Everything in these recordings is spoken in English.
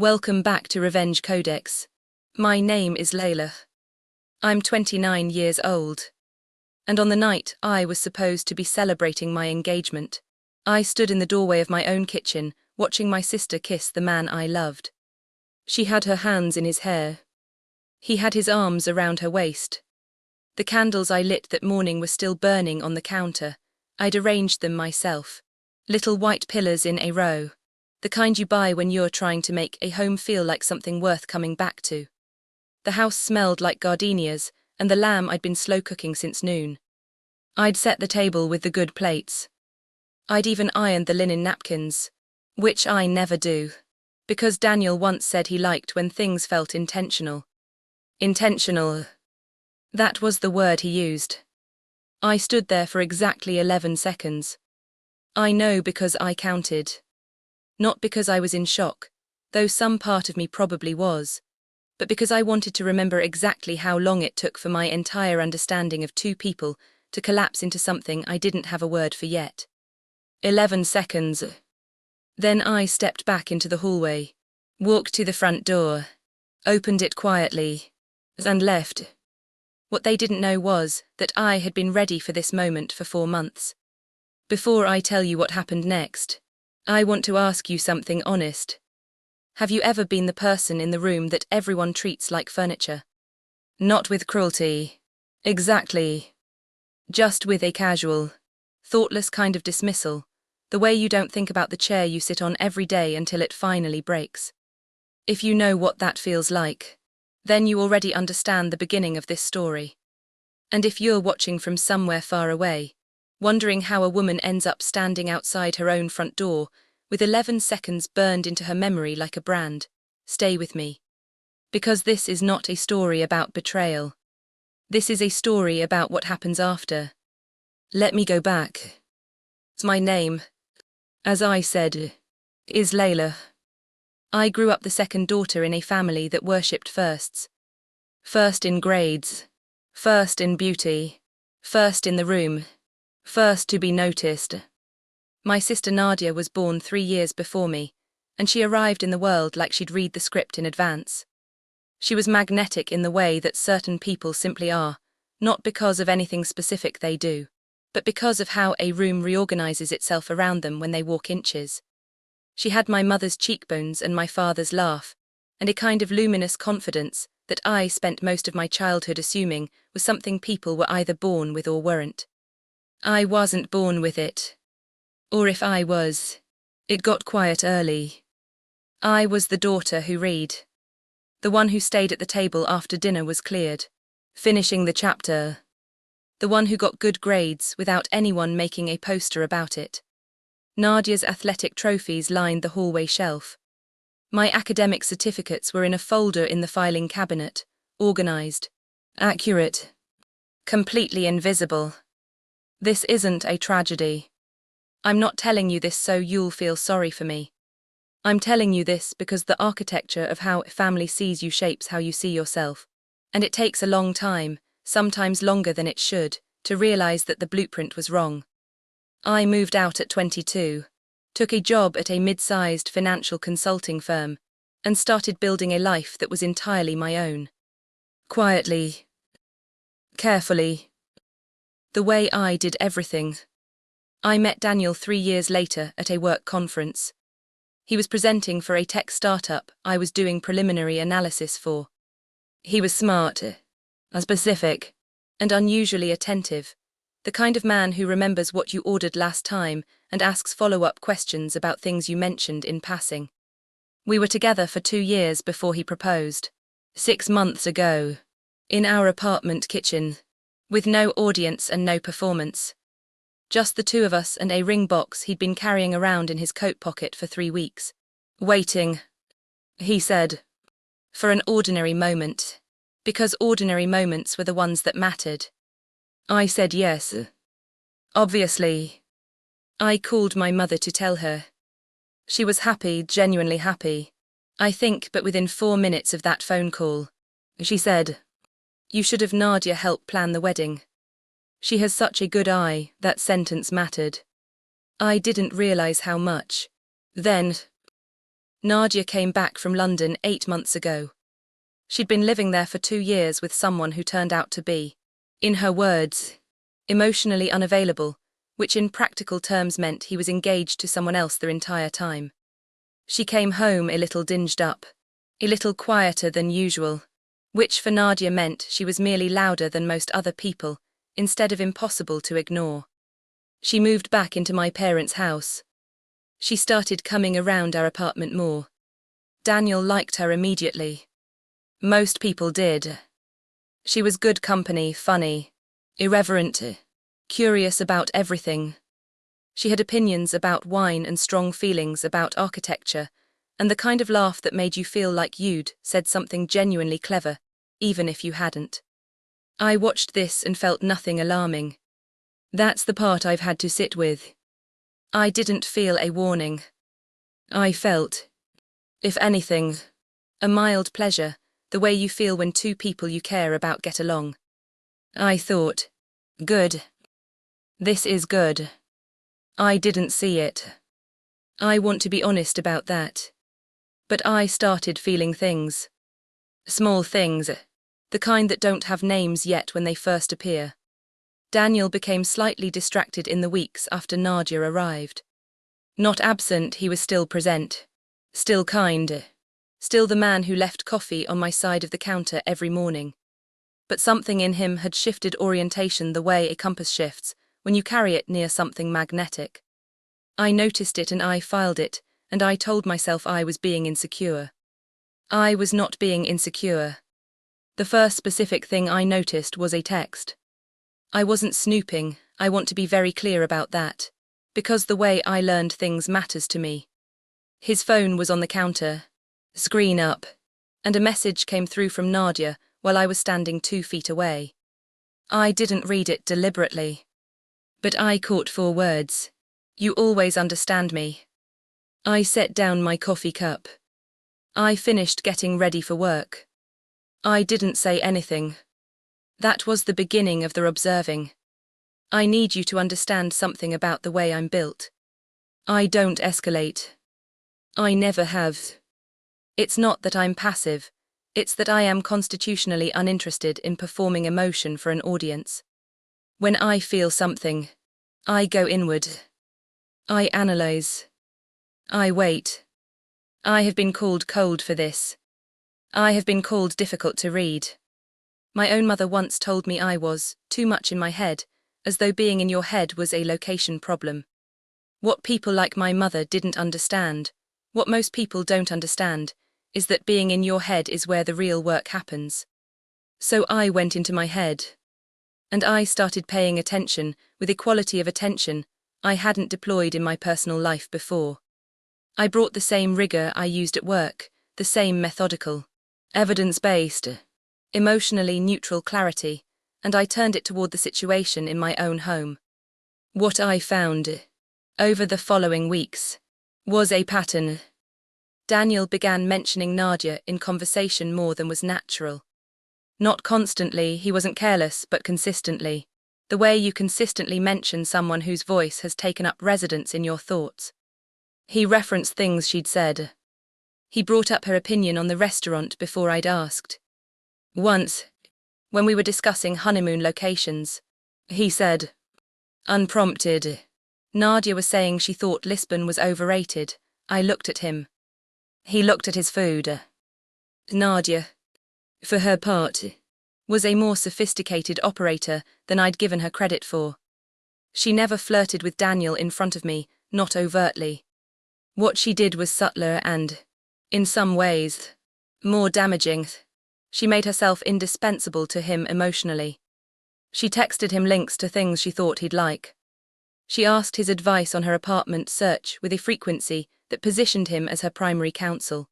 Welcome back to Revenge Codex. My name is Layla. I'm 29 years old. And on the night I was supposed to be celebrating my engagement, I stood in the doorway of my own kitchen, watching my sister kiss the man I loved. She had her hands in his hair. He had his arms around her waist. The candles I lit that morning were still burning on the counter. I'd arranged them myself. Little white pillars in a row. The kind you buy when you're trying to make a home feel like something worth coming back to. The house smelled like gardenias, and the lamb I'd been slow cooking since noon. I'd set the table with the good plates. I'd even ironed the linen napkins, which I never do, because Daniel once said he liked when things felt intentional. Intentional. That was the word he used. I stood there for exactly 11 seconds. I know because I counted. Not because I was in shock, though some part of me probably was, but because I wanted to remember exactly how long it took for my entire understanding of two people to collapse into something I didn't have a word for yet. 11 seconds. Then I stepped back into the hallway, walked to the front door, opened it quietly, and left. What they didn't know was that I had been ready for this moment for 4 months. Before I tell you what happened next, I want to ask you something honest. Have you ever been the person in the room that everyone treats like furniture? Not with cruelty. Exactly. Just with a casual, thoughtless kind of dismissal, the way you don't think about the chair you sit on every day until it finally breaks. If you know what that feels like, then you already understand the beginning of this story. And if you're watching from somewhere far away, wondering how a woman ends up standing outside her own front door, with 11 seconds burned into her memory like a brand, stay with me. Because this is not a story about betrayal. This is a story about what happens after. Let me go back. My name, as I said, is Layla. I grew up the second daughter in a family that worshipped firsts. First in grades, first in beauty, first in the room, first to be noticed. My sister Nadia was born 3 years before me, and she arrived in the world like she'd read the script in advance. She was magnetic in the way that certain people simply are, not because of anything specific they do, but because of how a room reorganizes itself around them when they walk inches. She had my mother's cheekbones and my father's laugh, and a kind of luminous confidence that I spent most of my childhood assuming was something people were either born with or weren't. I wasn't born with it. Or if I was, it got quiet early. I was the daughter who read. The one who stayed at the table after dinner was cleared, finishing the chapter. The one who got good grades without anyone making a poster about it. Nadia's athletic trophies lined the hallway shelf. My academic certificates were in a folder in the filing cabinet, organized, accurate, completely invisible. This isn't a tragedy. I'm not telling you this so you'll feel sorry for me. I'm telling you this because the architecture of how a family sees you shapes how you see yourself, and it takes a long time, sometimes longer than it should, to realize that the blueprint was wrong. I moved out at 22, took a job at a mid-sized financial consulting firm, and started building a life that was entirely my own. Quietly, carefully, the way I did everything. I met Daniel 3 years later at a work conference. He was presenting for a tech startup I was doing preliminary analysis for. He was smart, specific, and unusually attentive, the kind of man who remembers what you ordered last time and asks follow-up questions about things you mentioned in passing. We were together for 2 years before he proposed. 6 months ago, in our apartment kitchen, with no audience and no performance. Just the two of us and a ring box he'd been carrying around in his coat pocket for 3 weeks. Waiting, he said, for an ordinary moment, because ordinary moments were the ones that mattered. I said yes. Obviously. I called my mother to tell her. She was happy, genuinely happy, I think, but within 4 minutes of that phone call, she said, "You should have Nadia help plan the wedding. She has such a good eye." That sentence mattered. I didn't realize how much. Then, Nadia came back from London 8 months ago. She'd been living there for 2 years with someone who turned out to be, in her words, emotionally unavailable, which in practical terms meant he was engaged to someone else the entire time. She came home a little dinged up, a little quieter than usual, which for Nadia meant she was merely louder than most other people, instead of impossible to ignore. She moved back into my parents' house. She started coming around our apartment more. Daniel liked her immediately. Most people did. She was good company, funny, irreverent, curious about everything. She had opinions about wine and strong feelings about architecture, and the kind of laugh that made you feel like you'd said something genuinely clever, even if you hadn't. I watched this and felt nothing alarming. That's the part I've had to sit with. I didn't feel a warning. I felt, if anything, a mild pleasure, the way you feel when 2 people you care about get along. I thought, good. This is good. I didn't see it. I want to be honest about that. But I started feeling things. Small things, the kind that don't have names yet when they first appear. Daniel became slightly distracted in the weeks after Nadia arrived. Not absent, he was still present. Still kind. Still the man who left coffee on my side of the counter every morning. But something in him had shifted orientation the way a compass shifts when you carry it near something magnetic. I noticed it and I filed it, and I told myself I was being insecure. I was not being insecure. The first specific thing I noticed was a text. I wasn't snooping, I want to be very clear about that, because the way I learned things matters to me. His phone was on the counter, screen up, and a message came through from Nadia while I was standing 2 feet away. I didn't read it deliberately. But I caught 4 words. You always understand me. I set down my coffee cup. I finished getting ready for work. I didn't say anything. That was the beginning of the observing. I need you to understand something about the way I'm built. I don't escalate. I never have. It's not that I'm passive, it's that I am constitutionally uninterested in performing emotion for an audience. When I feel something, I go inward. I analyze. I wait. I have been called cold for this. I have been called difficult to read. My own mother once told me I was too much in my head, as though being in your head was a location problem. What people like my mother didn't understand, what most people don't understand, is that being in your head is where the real work happens. So I went into my head. And I started paying attention with a quality of attention I hadn't deployed in my personal life before. I brought the same rigor I used at work, the same methodical, evidence-based, emotionally neutral clarity, and I turned it toward the situation in my own home. What I found, over the following weeks, was a pattern. Daniel began mentioning Nadia in conversation more than was natural. Not constantly, he wasn't careless, but consistently. The way you consistently mention someone whose voice has taken up residence in your thoughts. He referenced things she'd said. He brought up her opinion on the restaurant before I'd asked. Once, when we were discussing honeymoon locations, he said, unprompted, Nadia was saying she thought Lisbon was overrated. I looked at him. He looked at his food. Nadia, for her part, was a more sophisticated operator than I'd given her credit for. She never flirted with Daniel in front of me, not overtly. What she did was subtler and, in some ways, more damaging. She made herself indispensable to him emotionally. She texted him links to things she thought he'd like. She asked his advice on her apartment search with a frequency that positioned him as her primary counsel.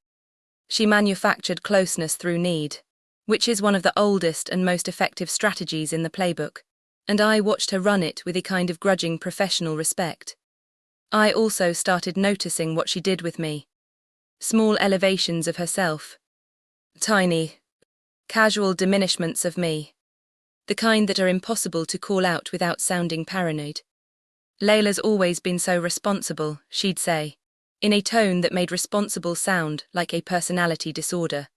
She manufactured closeness through need, which is one of the oldest and most effective strategies in the playbook, and I watched her run it with a kind of grudging professional respect. I also started noticing what she did with me. Small elevations of herself. Tiny, casual diminishments of me. The kind that are impossible to call out without sounding paranoid. Layla's always been so responsible, she'd say. in a tone that made responsible sound like a personality disorder.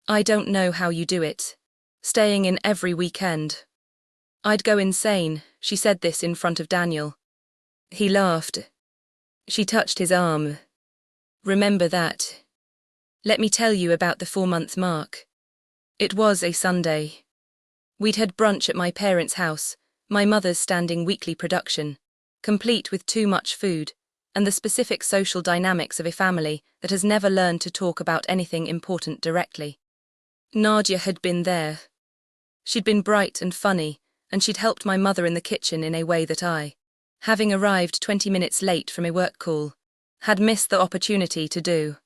"I don't know how you do it. Staying in every weekend." "I'd go insane." She said this in front of Daniel. He laughed. She touched his arm. "Remember that. Let me tell you about the 4-month mark. It was a Sunday. We'd had brunch at my parents' house, my mother's standing weekly production, complete with too much food, and the specific social dynamics of a family that has never learned to talk about anything important directly. Nadia had been there. She'd been bright and funny, and she'd helped my mother in the kitchen in a way that I, having arrived 20 minutes late from a work call, had missed the opportunity to do.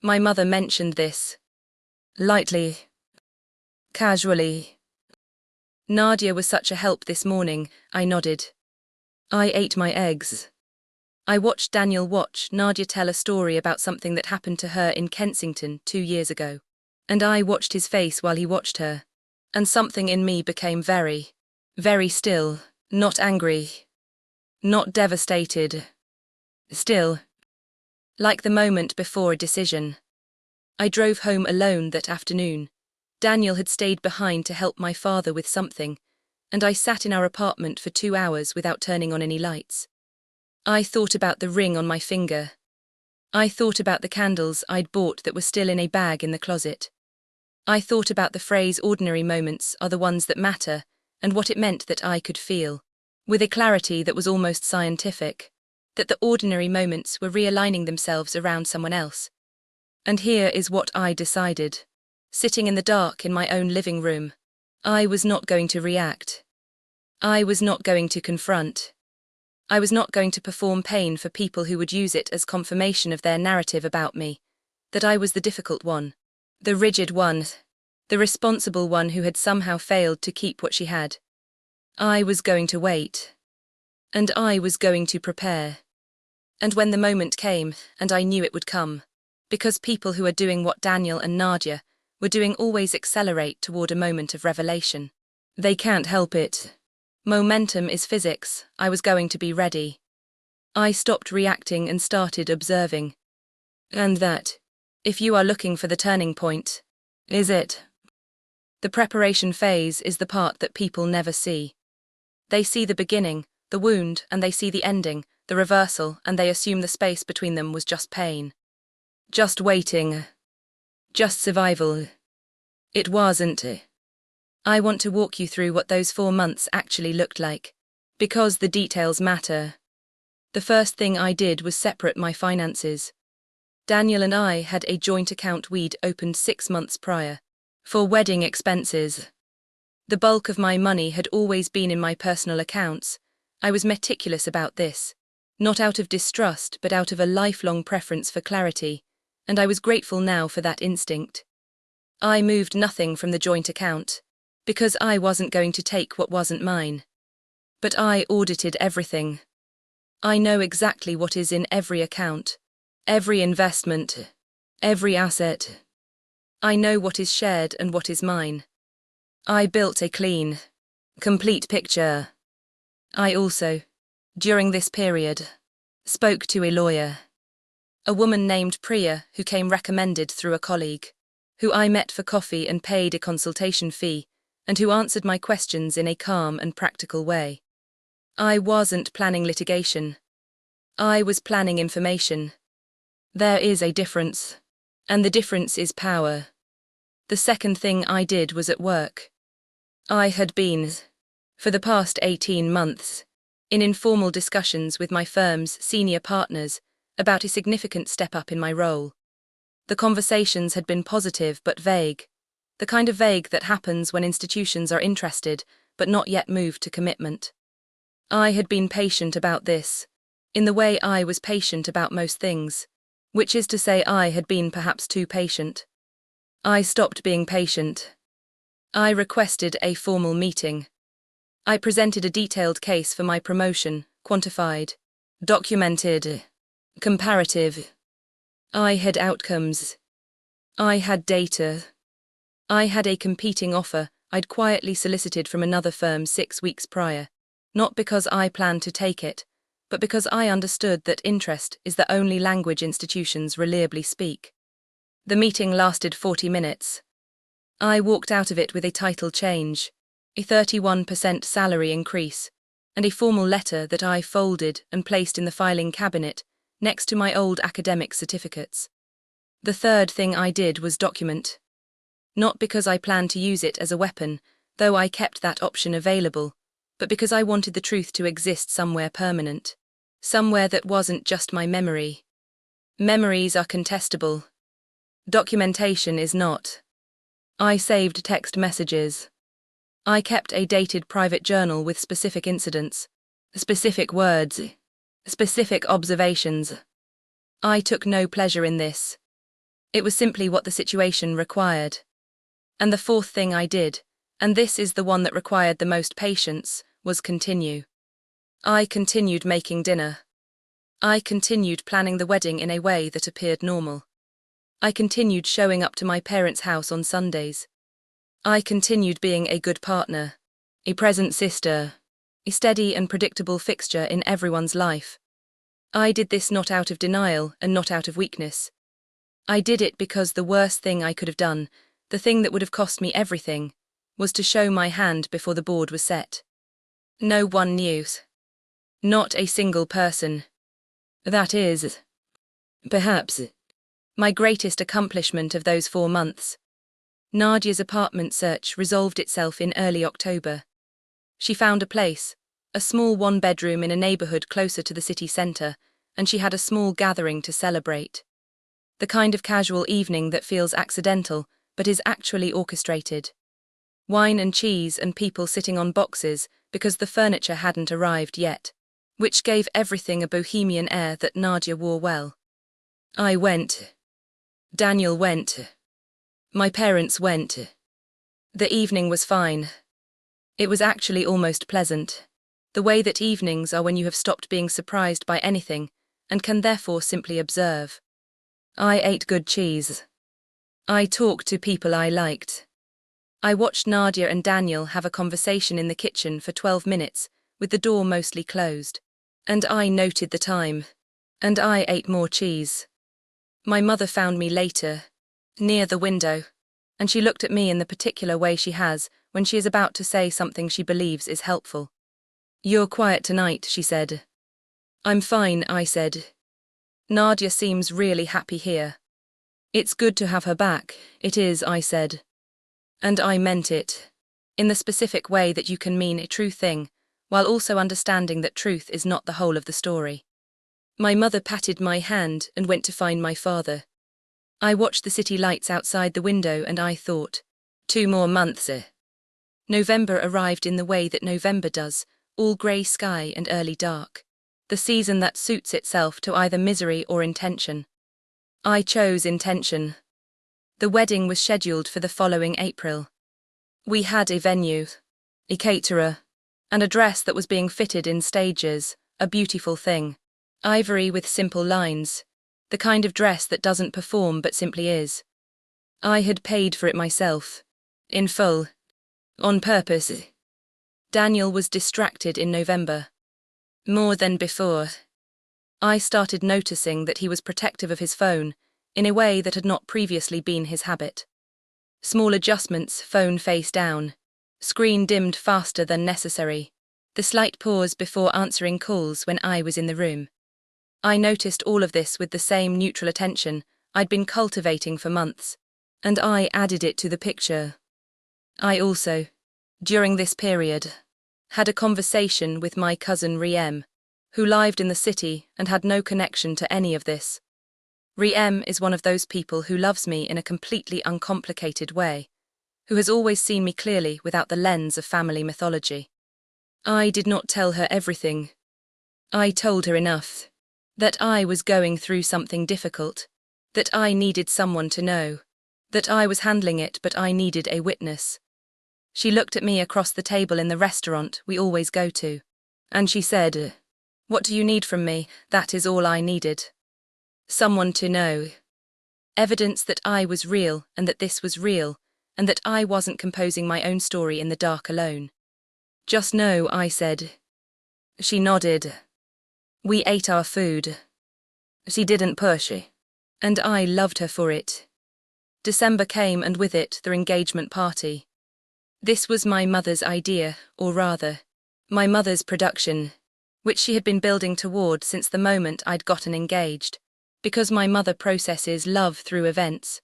My mother mentioned this. Lightly. Casually. "Nadia was such a help this morning," I nodded. I ate my eggs. I watched Daniel watch Nadia tell a story about something that happened to her in Kensington 2 years ago. And I watched his face while he watched her. And something in me became very, very still, not angry, not devastated. Still. Like the moment before a decision. I drove home alone that afternoon. Daniel had stayed behind to help my father with something, and I sat in our apartment for 2 hours without turning on any lights. I thought about the ring on my finger. I thought about the candles I'd bought that were still in a bag in the closet. I thought about the phrase "ordinary moments are the ones that matter," and what it meant that I could feel, with a clarity that was almost scientific, that the ordinary moments were realigning themselves around someone else. And here is what I decided. Sitting in the dark in my own living room, I was not going to react. I was not going to confront. I was not going to perform pain for people who would use it as confirmation of their narrative about me, that I was the difficult one, the rigid one, the responsible one who had somehow failed to keep what she had. I was going to wait. And I was going to prepare. And when the moment came, and I knew it would come, because people who are doing what Daniel and Nadia were doing always accelerate toward a moment of revelation. They can't help it. Momentum is physics. I was going to be ready. I stopped reacting and started observing. And that, if you are looking for the turning point, is it. The preparation phase is the part that people never see. They see the beginning, the wound, and they see the ending, the reversal, and they assume the space between them was just pain. Just waiting. Just survival. It wasn't. I want to walk you through what those 4 months actually looked like, because the details matter. The first thing I did was separate my finances. Daniel and I had a joint account we'd opened 6 months prior, for wedding expenses. The bulk of my money had always been in my personal accounts. I was meticulous about this, not out of distrust but out of a lifelong preference for clarity, and I was grateful now for that instinct. I moved nothing from the joint account, because I wasn't going to take what wasn't mine. But I audited everything. I know exactly what is in every account, every investment, every asset. I know what is shared and what is mine. I built a clean, complete picture. I also, during this period, spoke to a lawyer. A woman named Priya who came recommended through a colleague, who I met for coffee and paid a consultation fee, and who answered my questions in a calm and practical way. I wasn't planning litigation. I was planning information. There is a difference, and the difference is power. The second thing I did was at work. I had been, for the past 18 months, in informal discussions with my firm's senior partners about a significant step up in my role. The conversations had been positive but vague, the kind of vague that happens when institutions are interested but not yet moved to commitment. I had been patient about this, in the way I was patient about most things, which is to say I had been perhaps too patient. I stopped being patient. I requested a formal meeting. I presented a detailed case for my promotion, quantified, documented, comparative. I had outcomes. I had data. I had a competing offer I'd quietly solicited from another firm 6 weeks prior, not because I planned to take it, but because I understood that interest is the only language institutions reliably speak. The meeting lasted 40 minutes. I walked out of it with a title change, a 31% salary increase, and a formal letter that I folded and placed in the filing cabinet next to my old academic certificates. The third thing I did was document. Not because I planned to use it as a weapon, though I kept that option available, but because I wanted the truth to exist somewhere permanent. Somewhere that wasn't just my memory. Memories are contestable. Documentation is not. I saved text messages. I kept a dated private journal with specific incidents, specific words, specific observations. I took no pleasure in this. It was simply what the situation required. And the fourth thing I did, and this is the one that required the most patience, was continue. I continued making dinner. I continued planning the wedding in a way that appeared normal. I continued showing up to my parents' house on Sundays. I continued being a good partner, a present sister, a steady and predictable fixture in everyone's life. I did this not out of denial and not out of weakness. I did it because the worst thing I could have done, the thing that would have cost me everything, was to show my hand before the board was set. No one knew. Not a single person. That is, perhaps, my greatest accomplishment of those 4 months. Nadia's apartment search resolved itself in early October. She found a place, a small one-bedroom in a neighborhood closer to the city center, and she had a small gathering to celebrate. The kind of casual evening that feels accidental, but is actually orchestrated. Wine and cheese and people sitting on boxes because the furniture hadn't arrived yet, which gave everything a bohemian air that Nadia wore well. I went. Daniel went. My parents went. The evening was fine. It was actually almost pleasant. The way that evenings are when you have stopped being surprised by anything and can therefore simply observe. I ate good cheese. I talked to people I liked. I watched Nadia and Daniel have a conversation in the kitchen for 12 minutes, with the door mostly closed. And I noted the time. And I ate more cheese. My mother found me later, near the window, and she looked at me in the particular way she has when she is about to say something she believes is helpful. "You're quiet tonight," she said. "I'm fine," I said. "Nadia seems really happy here." "It's good to have her back, it is," I said. And I meant it, in the specific way that you can mean a true thing, while also understanding that truth is not the whole of the story. My mother patted my hand and went to find my father. I watched the city lights outside the window and I thought, 2 more months. November arrived in the way that November does, all grey sky and early dark. The season that suits itself to either misery or intention. I chose intention. The wedding was scheduled for the following April. We had a venue, a caterer, and a dress that was being fitted in stages, a beautiful thing. Ivory with simple lines, the kind of dress that doesn't perform but simply is. I had paid for it myself, in full, on purpose. Daniel was distracted in November. More than before. I started noticing that he was protective of his phone, in a way that had not previously been his habit. Small adjustments, phone face down, screen dimmed faster than necessary, the slight pause before answering calls when I was in the room. I noticed all of this with the same neutral attention I'd been cultivating for months, and I added it to the picture. I also, during this period, had a conversation with my cousin Riem, who lived in the city and had no connection to any of this. Riem is one of those people who loves me in a completely uncomplicated way, who has always seen me clearly without the lens of family mythology. I did not tell her everything. I told her enough. That I was going through something difficult, that I needed someone to know, that I was handling it but I needed a witness. She looked at me across the table in the restaurant we always go to, and she said, "What do you need from me? That is all I needed. Someone to know. Evidence that I was real and that this was real, and that I wasn't composing my own story in the dark alone. Just know," I said. She nodded. We ate our food. She didn't push. And I loved her for it. December came, and with it, their engagement party. This was my mother's idea, or rather, my mother's production, which she had been building toward since the moment I'd gotten engaged, because my mother processes love through events.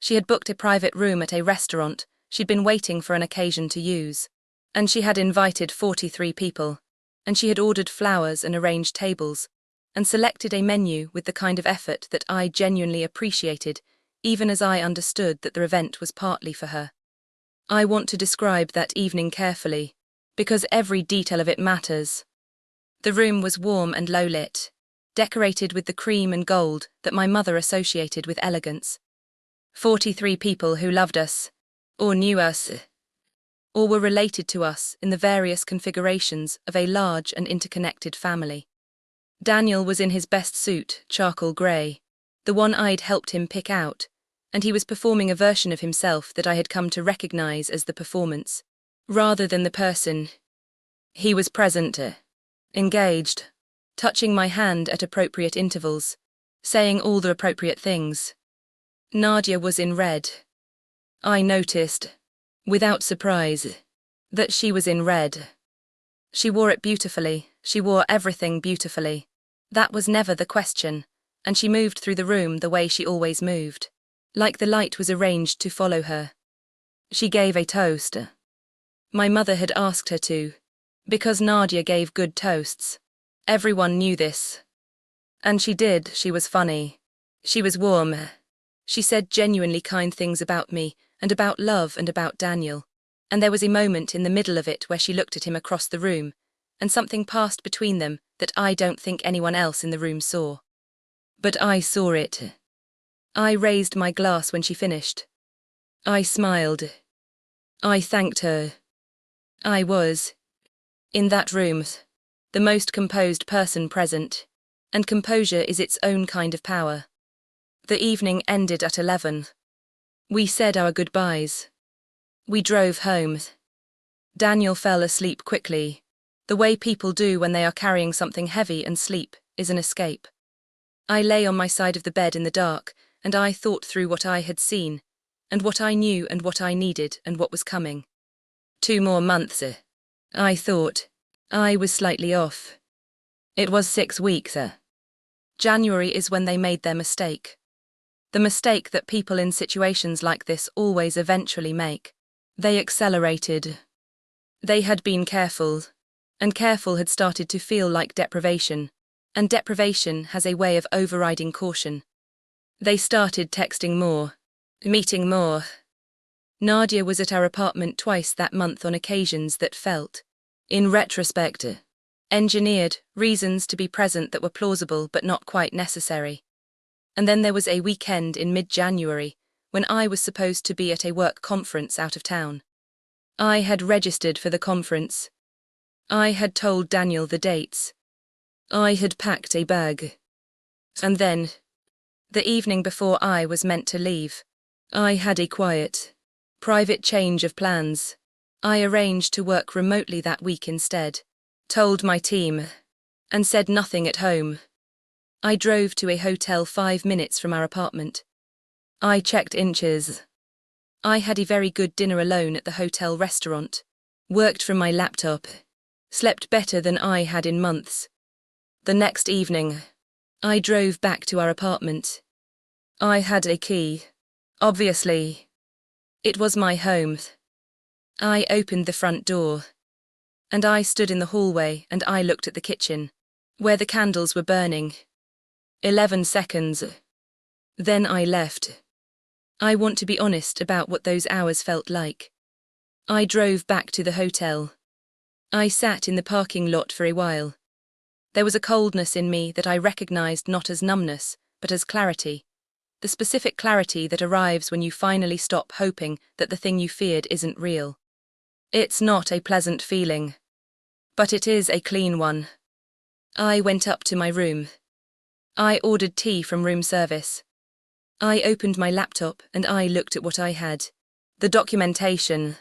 She had booked a private room at a restaurant she'd been waiting for an occasion to use, and she had invited 43 people, and she had ordered flowers and arranged tables, and selected a menu with the kind of effort that I genuinely appreciated, even as I understood that the event was partly for her. I want to describe that evening carefully, because every detail of it matters. The room was warm and low-lit, decorated with the cream and gold that my mother associated with elegance. 43 people who loved us, or knew us, or were related to us in the various configurations of a large and interconnected family. Daniel was in his best suit, charcoal grey, the one I'd helped him pick out, and he was performing a version of himself that I had come to recognize as the performance, rather than the person. He was present, engaged, touching my hand at appropriate intervals, saying all the appropriate things. Nadia was in red. I noticed, without surprise, that she was in red. She wore it beautifully, she wore everything beautifully. That was never the question, and she moved through the room the way she always moved, like the light was arranged to follow her. She gave a toast. My mother had asked her to, because Nadia gave good toasts. Everyone knew this. And she did. She was funny. She was warm. She said genuinely kind things about me, and about love, and about Daniel. And there was a moment in the middle of it where she looked at him across the room, and something passed between them that I don't think anyone else in the room saw. But I saw it. I raised my glass when she finished. I smiled. I thanked her. I was, in that room, the most composed person present, and composure is its own kind of power. The evening ended at 11. We said our goodbyes. We drove home. Daniel fell asleep quickly. The way people do when they are carrying something heavy, and sleep is an escape. I lay on my side of the bed in the dark, and I thought through what I had seen, and what I knew, and what I needed, and what was coming. 2 more months, I thought. I was slightly off. It was 6 weeks. January is when they made their mistake. The mistake that people in situations like this always eventually make. They accelerated. They had been careful, and careful had started to feel like deprivation, and deprivation has a way of overriding caution. They started texting more, meeting more. Nadia was at our apartment twice that month on occasions that felt, in retrospect, engineered reasons to be present that were plausible but not quite necessary. And then there was a weekend in mid-January when I was supposed to be at a work conference out of town. I had registered for the conference. I had told Daniel the dates. I had packed a bag. And then, the evening before I was meant to leave, I had a quiet, private change of plans. I arranged to work remotely that week instead, told my team, and said nothing at home. I drove to a hotel 5 minutes from our apartment. I checked inches. I had a very good dinner alone at the hotel restaurant, worked from my laptop, slept better than I had in months. The next evening, I drove back to our apartment. I had a key, obviously. It was my home. I opened the front door, and I stood in the hallway and I looked at the kitchen, where the candles were burning. 11 seconds. Then I left. I want to be honest about what those hours felt like. I drove back to the hotel. I sat in the parking lot for a while. There was a coldness in me that I recognized not as numbness, but as clarity. The specific clarity that arrives when you finally stop hoping that the thing you feared isn't real. It's not a pleasant feeling, but it is a clean one. I went up to my room. I ordered tea from room service. I opened my laptop and I looked at what I had. The documentation,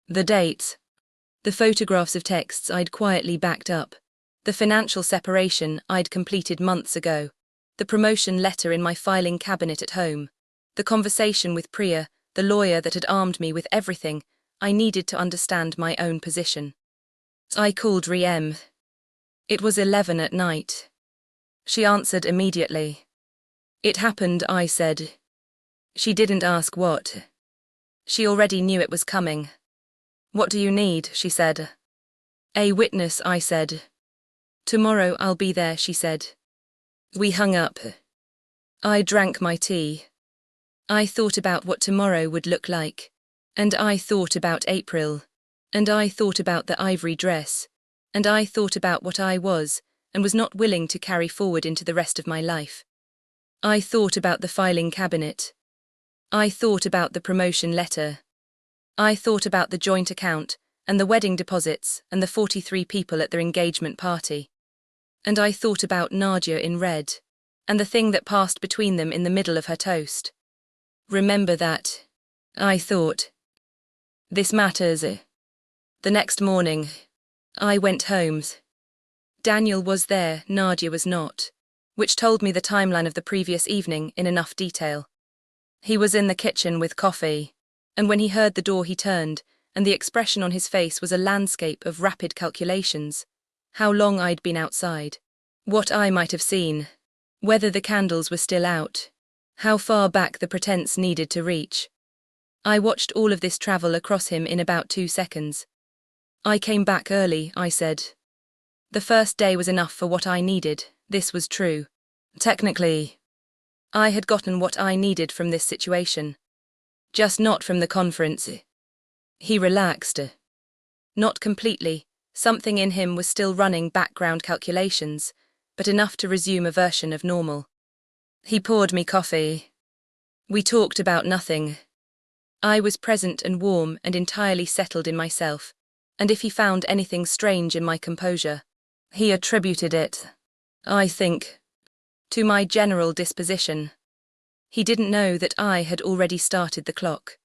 the dates, the photographs of texts I'd quietly backed up, The financial separation I'd completed months ago, the promotion letter in my filing cabinet at home, the conversation with Priya, the lawyer that had armed me with everything I needed to understand my own position. I called Riem. It was 11 at night. She answered immediately. It happened, I said. She didn't ask what. She already knew it was coming. What do you need, she said. A witness, I said. Tomorrow I'll be there, she said. We hung up. I drank my tea. I thought about what tomorrow would look like. And I thought about April. And I thought about the ivory dress. And I thought about what I was and was not willing to carry forward into the rest of my life. I thought about the filing cabinet. I thought about the promotion letter. I thought about the joint account and the wedding deposits and the 43 people at their engagement party. And I thought about Nadia in red, and the thing that passed between them in the middle of her toast. Remember that, I thought. This matters. The next morning, I went home. Daniel was there, Nadia was not, which told me the timeline of the previous evening in enough detail. He was in the kitchen with coffee, and when he heard the door he turned, and the expression on his face was a landscape of rapid calculations. How long I'd been outside, what I might have seen, whether the candles were still out, how far back the pretense needed to reach. I watched all of this travel across him in about 2 seconds. I came back early, I said. The first day was enough for what I needed, this was true. Technically, I had gotten what I needed from this situation. Just not from the conference. He relaxed. Not completely. Something in him was still running background calculations, but enough to resume a version of normal. He poured me coffee. We talked about nothing. I was present and warm and entirely settled in myself, and if he found anything strange in my composure, he attributed it, I think, to my general disposition. He didn't know that I had already started the clock.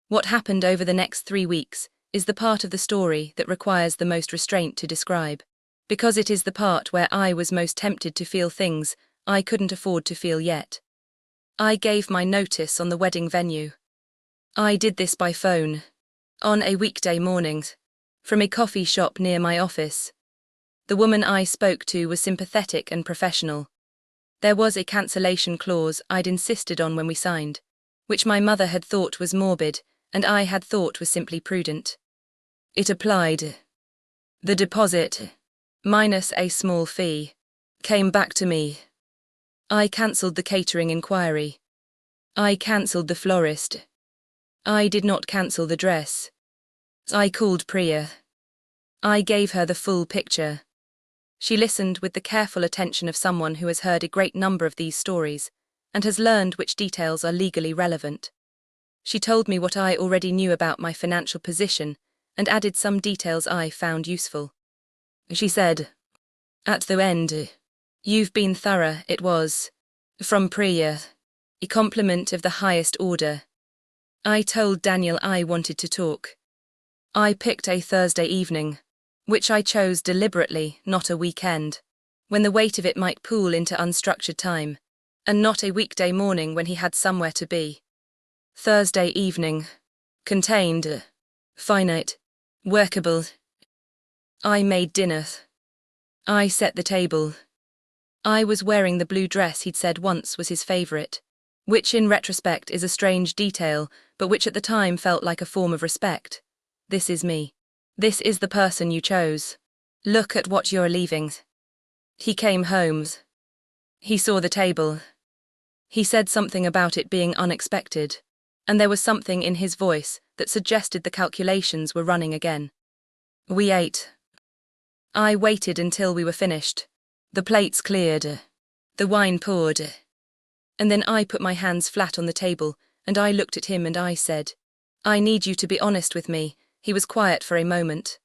What happened over the next 3 weeks is the part of the story that requires the most restraint to describe, because it is the part where I was most tempted to feel things I couldn't afford to feel yet. I gave my notice on the wedding venue. I did this by phone, on a weekday morning, from a coffee shop near my office. The woman I spoke to was sympathetic and professional. There was a cancellation clause I'd insisted on when we signed, which my mother had thought was morbid and I had thought was simply prudent. It applied. The deposit, minus a small fee, came back to me. I cancelled the catering inquiry. I cancelled the florist. I did not cancel the dress. I called Priya. I gave her the full picture. She listened with the careful attention of someone who has heard a great number of these stories and has learned which details are legally relevant. She told me what I already knew about my financial position and added some details I found useful. She said, "At the end, you've been thorough, it was, from Priya, a compliment of the highest order." I told Daniel I wanted to talk. I picked a Thursday evening, which I chose deliberately, not a weekend, when the weight of it might pool into unstructured time, and not a weekday morning when he had somewhere to be. Thursday evening. Contained. Finite. Workable. I made dinner. I set the table. I was wearing the blue dress he'd said once was his favorite, which in retrospect is a strange detail, but which at the time felt like a form of respect. This is me. This is the person you chose. Look at what you're leaving. He came home. He saw the table. He said something about it being unexpected, and there was something in his voice that suggested the calculations were running again. We ate. I waited until we were finished. The plates cleared. The wine poured. And then I put my hands flat on the table, and I looked at him and I said, "I need you to be honest with me." He was quiet for a moment.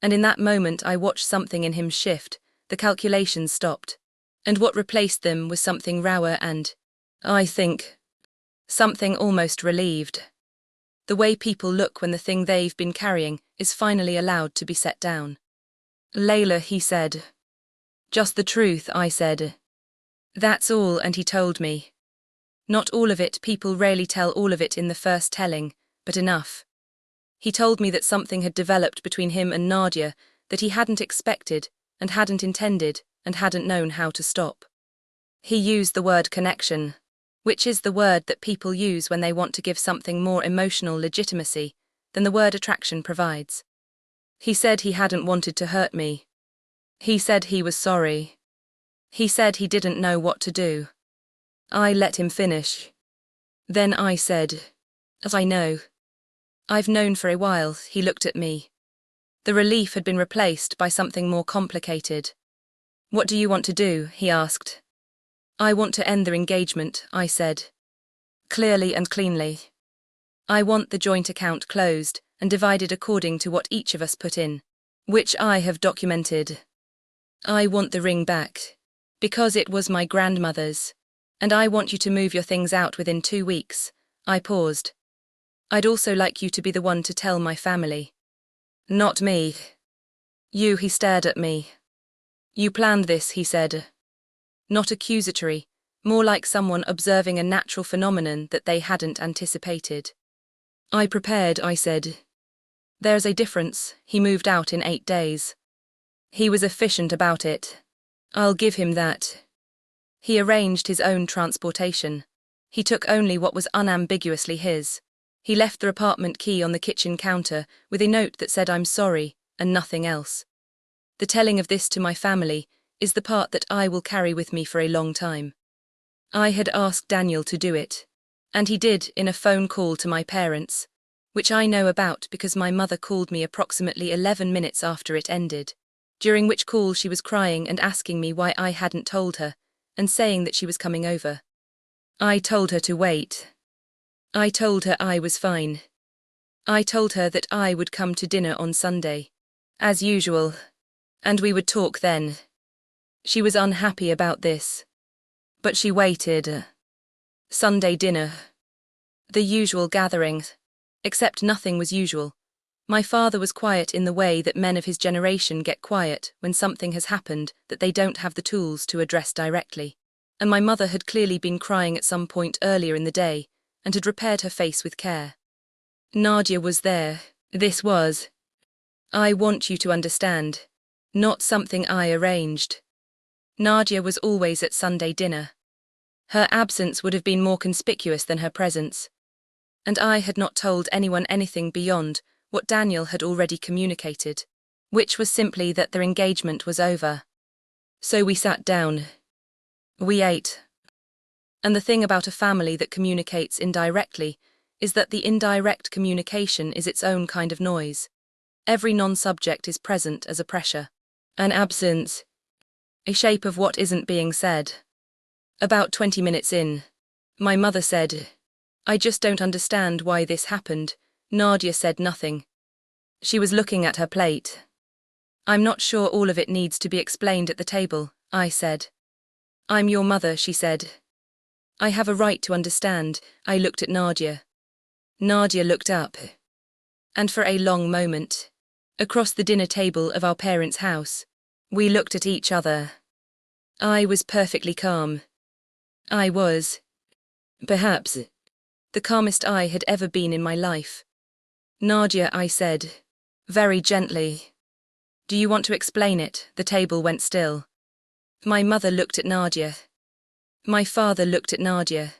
And in that moment I watched something in him shift, the calculations stopped. And what replaced them was something rawer and, I think, something almost relieved. The way people look when the thing they've been carrying is finally allowed to be set down. "Layla," he said, Just the truth, I said. That's all, and he told me. Not all of it, people rarely tell all of it in the first telling, but enough. He told me that something had developed between him and Nadia that he hadn't expected, and hadn't intended, and hadn't known how to stop. He used the word connection, which is the word that people use when they want to give something more emotional legitimacy than the word attraction provides. He said he hadn't wanted to hurt me. He said he was sorry. He said he didn't know what to do. I let him finish. Then I said, "As I know. I've known for a while." He looked at me. The relief had been replaced by something more complicated. "What do you want to do?" he asked. "I want to end their engagement," I said. Clearly and cleanly. "I want the joint account closed and divided according to what each of us put in, which I have documented. I want the ring back, because it was my grandmother's, and I want you to move your things out within 2 weeks." I paused. "I'd also like you to be the one to tell my family." "Not me." "You," he stared at me. "You planned this," he said. Not accusatory, more like someone observing a natural phenomenon that they hadn't anticipated. "I prepared," I said. "There's a difference. He moved out in 8 days. He was efficient about it. I'll give him that. He arranged his own transportation. He took only what was unambiguously his. He left the apartment key on the kitchen counter with a note that said 'I'm sorry' and nothing else. The telling of this to my family is the part that I will carry with me for a long time. I had asked Daniel to do it, and he did in a phone call to my parents, which I know about because my mother called me approximately 11 minutes after it ended, during which call she was crying and asking me why I hadn't told her, and saying that she was coming over. I told her to wait. I told her I was fine. I told her that I would come to dinner on Sunday, as usual, and we would talk then. She was unhappy about this, but she waited. Sunday dinner. The usual gathering, except nothing was usual. My father was quiet in the way that men of his generation get quiet when something has happened that they don't have the tools to address directly, and my mother had clearly been crying at some point earlier in the day and had repaired her face with care. Nadia was there. This was, I want you to understand, not something I arranged. Nadia was always at Sunday dinner. Her absence would have been more conspicuous than her presence. And I had not told anyone anything beyond what Daniel had already communicated, which was simply that their engagement was over. So we sat down. We ate. And the thing about a family that communicates indirectly is that the indirect communication is its own kind of noise. Every non-subject is present as a pressure, an absence, a shape of what isn't being said. About 20 minutes in, my mother said, "I just don't understand why this happened." Nadia said nothing. She was looking at her plate. "I'm not sure all of it needs to be explained at the table," I said. "I'm your mother," she said. "I have a right to understand." I looked at Nadia. Nadia looked up. And for a long moment, across the dinner table of our parents' house, we looked at each other. I was perfectly calm. I was, perhaps, the calmest I had ever been in my life. "Nadia," I said, very gently. "Do you want to explain it?" The table went still. My mother looked at Nadia. My father looked at Nadia.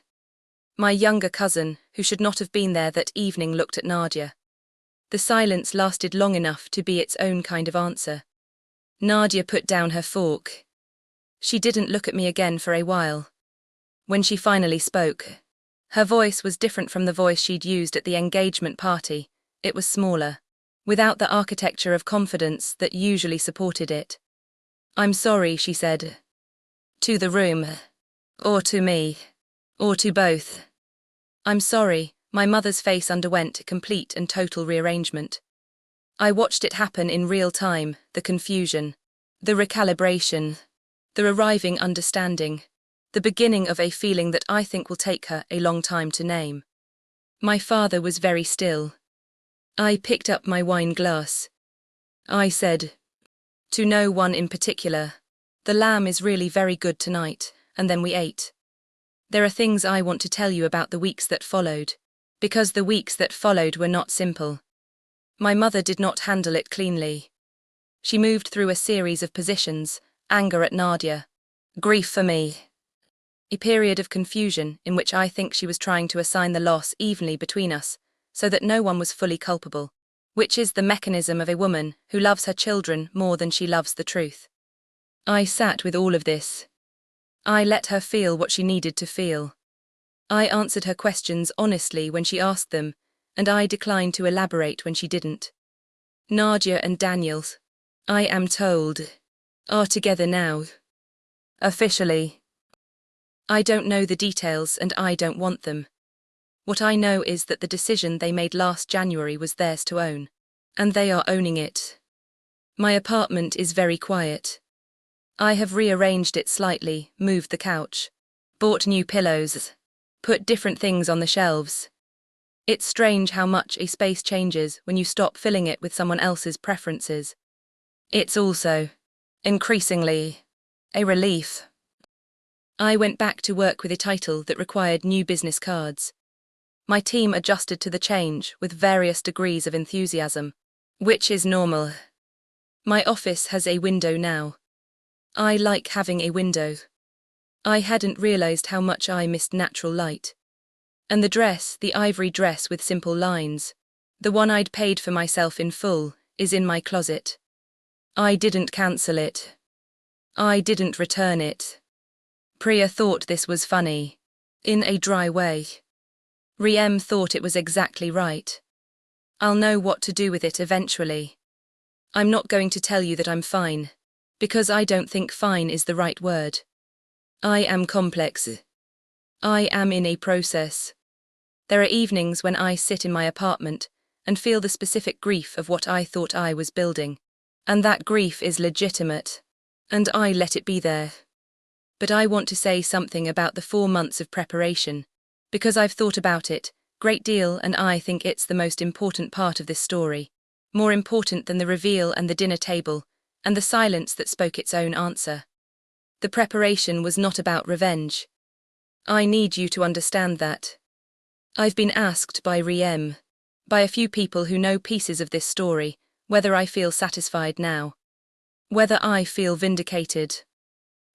My younger cousin, who should not have been there that evening, looked at Nadia. The silence lasted long enough to be its own kind of answer. Nadia put down her fork. She didn't look at me again for a while. When she finally spoke, her voice was different from the voice she'd used at the engagement party. It was smaller, without the architecture of confidence that usually supported it. "I'm sorry," she said. "To the room. Or to me. Or to both." "I'm sorry." My mother's face underwent a complete and total rearrangement. I watched it happen in real time, the confusion, the recalibration, the arriving understanding, the beginning of a feeling that I think will take her a long time to name. My father was very still. I picked up my wine glass. I said, "To no one in particular." The lamb is really very good tonight, and then we ate. There are things I want to tell you about the weeks that followed, because the weeks that followed were not simple. My mother did not handle it cleanly. She moved through a series of positions: anger at Nadia, grief for me, a period of confusion in which I think she was trying to assign the loss evenly between us, so that no one was fully culpable, which is the mechanism of a woman who loves her children more than she loves the truth. I sat with all of this. I let her feel what she needed to feel. I answered her questions honestly when she asked them, and I declined to elaborate when she didn't. Nadia and Daniel, I am told, are together now. Officially. I don't know the details and I don't want them. What I know is that the decision they made last January was theirs to own. And they are owning it. My apartment is very quiet. I have rearranged it slightly, moved the couch, bought new pillows, put different things on the shelves. It's strange how much a space changes when you stop filling it with someone else's preferences. It's also, increasingly, a relief. I went back to work with a title that required new business cards. My team adjusted to the change with various degrees of enthusiasm, which is normal. My office has a window now. I like having a window. I hadn't realized how much I missed natural light. And the dress, the ivory dress with simple lines, the one I'd paid for myself in full, is in my closet. I didn't cancel it. I didn't return it. Priya thought this was funny, in a dry way. Riem thought it was exactly right. I'll know what to do with it eventually. I'm not going to tell you that I'm fine, because I don't think fine is the right word. I am complex. I am in a process. There are evenings when I sit in my apartment and feel the specific grief of what I thought I was building, and that grief is legitimate, and I let it be there. But I want to say something about the 4 months of preparation, because I've thought about it great deal and I think it's the most important part of this story, more important than the reveal and the dinner table, and the silence that spoke its own answer. The preparation was not about revenge. I need you to understand that. I've been asked by Riem, by a few people who know pieces of this story, whether I feel satisfied now. Whether I feel vindicated.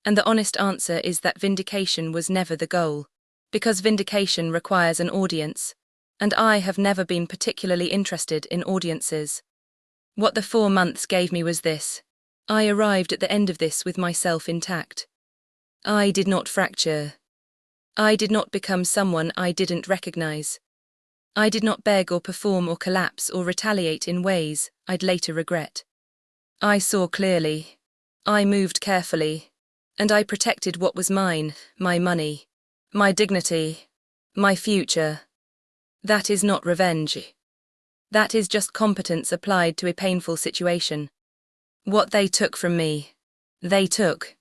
And the honest answer is that vindication was never the goal, because vindication requires an audience, and I have never been particularly interested in audiences. What the 4 months gave me was this. I arrived at the end of this with myself intact. I did not fracture. I did not become someone I didn't recognize. I did not beg or perform or collapse or retaliate in ways I'd later regret. I saw clearly. I moved carefully. And I protected what was mine, my money, my dignity, my future. That is not revenge. That is just competence applied to a painful situation. What they took from me, they took.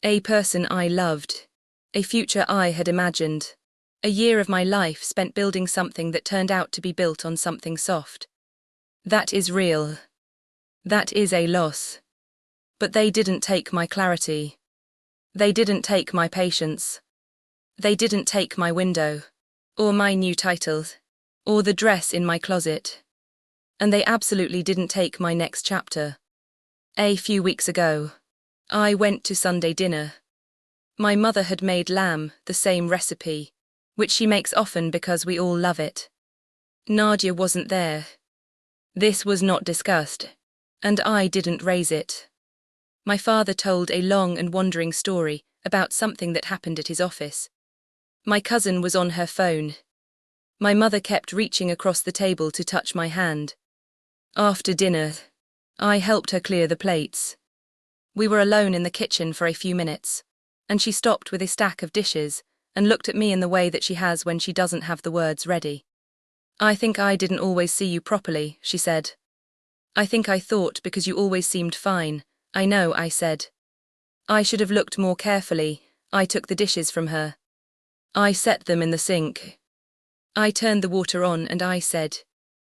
A person I loved, a future I had imagined, a year of my life spent building something that turned out to be built on something soft. That is real. That is a loss. But they didn't take my clarity. They didn't take my patience. They didn't take my window, or my new title, or the dress in my closet. And they absolutely didn't take my next chapter. A few weeks ago, I went to Sunday dinner. My mother had made lamb, the same recipe, which she makes often because we all love it. Nadia wasn't there. This was not discussed, and I didn't raise it. My father told a long and wandering story about something that happened at his office. My cousin was on her phone. My mother kept reaching across the table to touch my hand. After dinner, I helped her clear the plates. We were alone in the kitchen for a few minutes, and she stopped with a stack of dishes and looked at me in the way that she has when she doesn't have the words ready. I think I didn't always see you properly, she said. I think I thought because you always seemed fine. I know, I said. I should have looked more carefully. I took the dishes from her. I set them in the sink. I turned the water on and I said,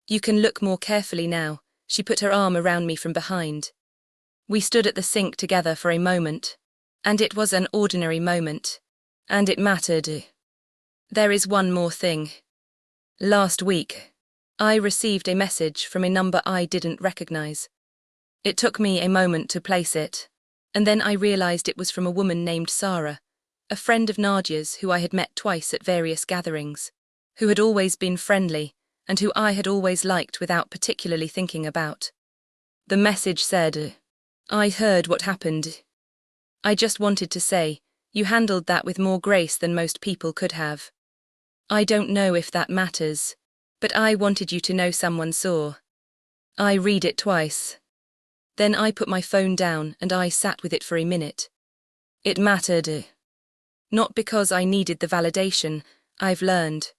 "You can look more carefully now." She put her arm around me from behind. We stood at the sink together for a moment. And it was an ordinary moment. And it mattered. There is one more thing. Last week, I received a message from a number I didn't recognize. It took me a moment to place it, and then I realized it was from a woman named Sarah, a friend of Nadia's who I had met twice at various gatherings, who had always been friendly, and who I had always liked without particularly thinking about. The message said, "I heard what happened. I just wanted to say, you handled that with more grace than most people could have. I don't know if that matters, but I wanted you to know someone saw." I read it twice. Then I put my phone down and I sat with it for a minute. It mattered. Not because I needed the validation, I've learned,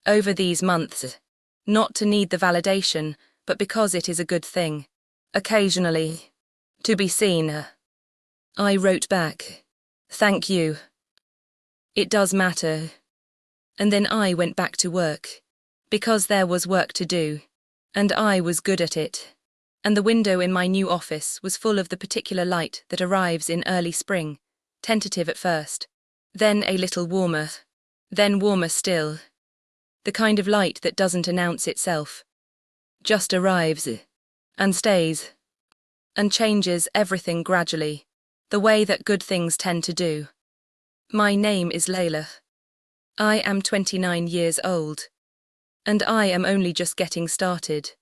over these months, not to need the validation, but because it is a good thing, occasionally, to be seen. I wrote back, "Thank you. It does matter." And then I went back to work, because there was work to do, and I was good at it. And the window in my new office was full of the particular light that arrives in early spring, tentative at first, then a little warmer, then warmer still. The kind of light that doesn't announce itself, just arrives, and stays, and changes everything gradually, the way that good things tend to do. My name is Layla. I am 29 years old, and I am only just getting started.